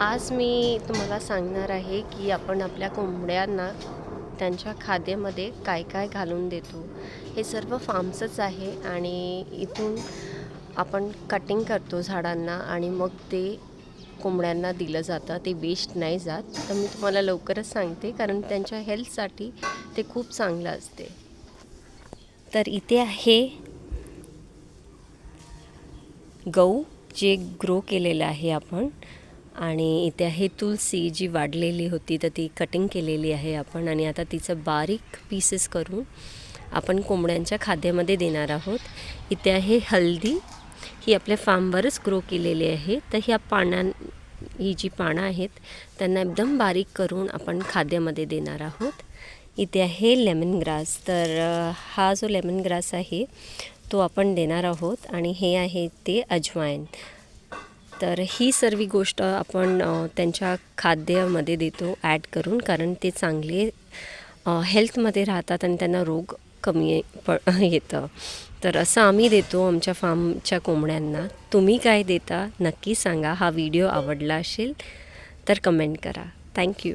आज मी तुम्हाला सांगणार आहे की आपण आपल्या कोंबड्यांना त्यांच्या खाद्यामध्ये काय काय घालून देतो. हे सर्व फार्मचंच आहे आणि इथून आपण कटिंग करतो झाडांना आणि मग ते कोंबड्यांना दिलं जातं. ते वेस्ट नाही जात. तर मी तुम्हाला लवकरच सांगते कारण त्यांच्या हेल्थसाठी ते खूप चांगलं असते. तर इथे आहे गहू जे ग्रो केलेलं आहे आपण, आणि इथे आहे तुलसी जी वाढलेली होती तर ती कटिंग केलेली आहे आपण, आणि आता तिचं बारीक पीसेस करून आपण कोंबड्यांच्या खाद्यामध्ये देणार आहोत. इथे आहे हळदी, ही आपल्या फार्मवरच ग्रो केलेली आहे. तर ही जी पानं आहेत त्यांना एकदम बारीक करून आपण खाद्यामध्ये देणार आहोत. इथे आहे लेमन ग्रास. तर हा जो लेमन ग्रास आहे तो आपण देणार आहोत, आणि हे आहे ते अजवाईन. तर ही सर्व गोष्ट आपण त्यांच्या खाद्यामध्ये देतो ॲड करून, कारण ते चांगले हेल्थमध्ये राहतात आणि त्यांना रोग कमी येतं. तर असं आम्ही देतो आमच्या फार्मच्या कोंबड्यांना. तुम्ही काय देता नक्की सांगा. हा व्हिडिओ आवडला असेल तर कमेंट करा. थँक्यू.